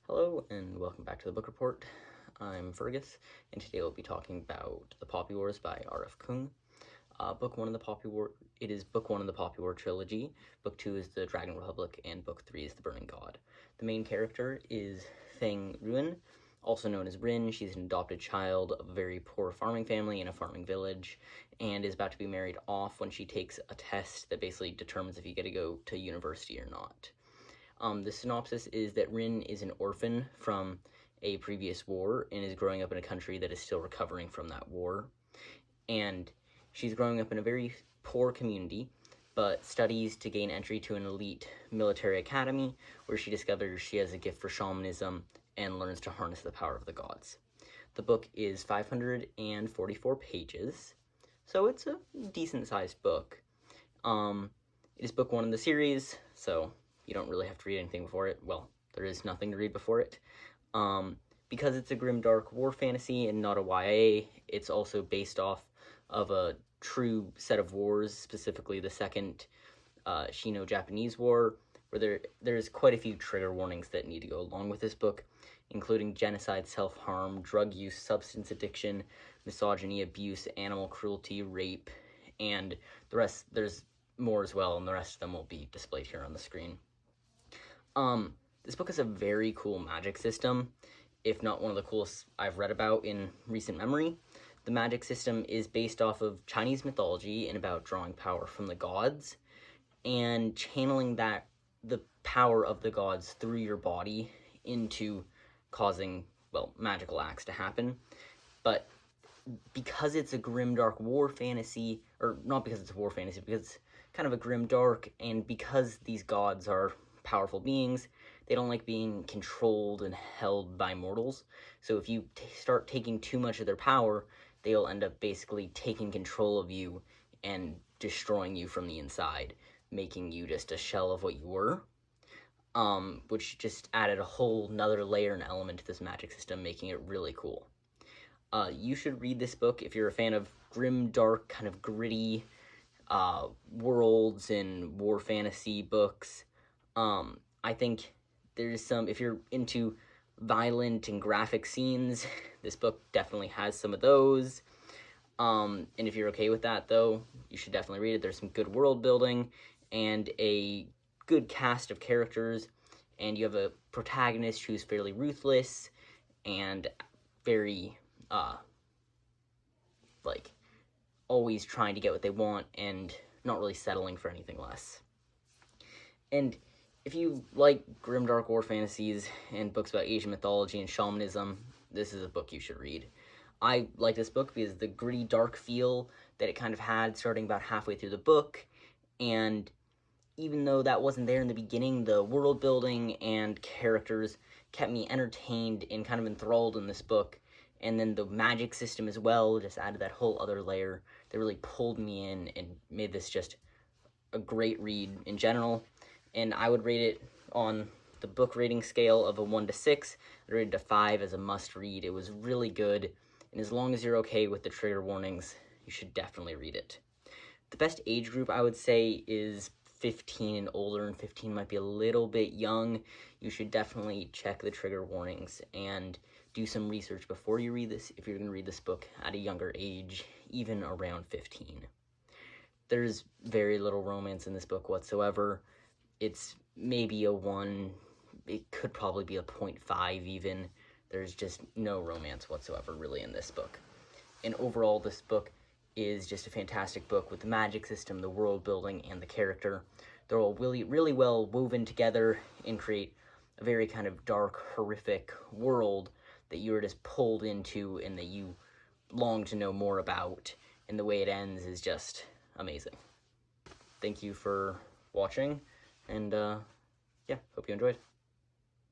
Hello and welcome back to the book report. I'm Fergus, and today we'll be talking about The Poppy Wars by R.F. Kuang. Book 1 in the Poppy War. It is book 1 in the Poppy War trilogy. Book 2 is the Dragon Republic, and book 3 is the Burning God. The main character is Feng Ruin, also known as Rin. She's an adopted child of a very poor farming family in a farming village, and is about to be married off when she takes a test that basically determines if you get to go to university or not. The synopsis is that Rin is an orphan from a previous war and is growing up in a country that is still recovering from that war. And she's growing up in a very poor community, but studies to gain entry to an elite military academy where she discovers she has a gift for shamanism and learns to harness the power of the gods. The book is 544 pages, so it's a decent-sized book. It is book 1 in the series, so you don't really have to read anything before it. Well, there is nothing to read before it. Because it's a grimdark war fantasy and not a YA, it's also based off of a true set of wars, specifically the Second Sino-Japanese War, where there's quite a few trigger warnings that need to go along with this book, including genocide, self-harm, drug use, substance addiction, misogyny, abuse, animal cruelty, rape, and the rest. There's more as well, and the rest of them will be displayed here on the screen. This book has a very cool magic system, if not one of the coolest I've read about in recent memory. The magic system is based off of Chinese mythology and about drawing power from the gods and channeling the power of the gods through your body into causing, well, magical acts to happen. But because it's a grimdark war fantasy, or not because it's a war fantasy, because it's kind of a grimdark, and because these gods are powerful beings, they don't like being controlled and held by mortals. So if you start taking too much of their power, they'll end up basically taking control of you and destroying you from the inside, making you just a shell of what you were, which just added a whole nother layer and element to this magic system, making it really cool. You should read this book if you're a fan of grim, dark, kind of gritty worlds and war fantasy books. I think there's some, if you're into violent and graphic scenes, this book definitely has some of those. And if you're okay with that, though, you should definitely read it. There's some good world building and a good cast of characters, and you have a protagonist who's fairly ruthless and very, always trying to get what they want and not really settling for anything less. And if you like grimdark war fantasies and books about Asian mythology and shamanism, this is a book you should read. I like this book because the gritty, dark feel that it kind of had starting about halfway through the book, and even though that wasn't there in the beginning, the world building and characters kept me entertained and kind of enthralled in this book, and then the magic system as well just added that whole other layer that really pulled me in and made this just a great read in general. And I would rate it on the book rating scale of a 1 to 6. I'd rate it a 5 as a must-read. It was really good, and as long as you're okay with the trigger warnings, you should definitely read it. The best age group, I would say, is 15 and older, and 15 might be a little bit young. You should definitely check the trigger warnings and do some research before you read this, if you're going to read this book at a younger age, even around 15. There's very little romance in this book whatsoever. It's maybe a 1, it could probably be a 0.5 even. There's just no romance whatsoever really in this book. And overall, this book is just a fantastic book with the magic system, the world building, and the character. They're all really well woven together and create a very kind of dark, horrific world that you are just pulled into and that you long to know more about. And the way it ends is just amazing. Thank you for watching. And, yeah, hope you enjoyed.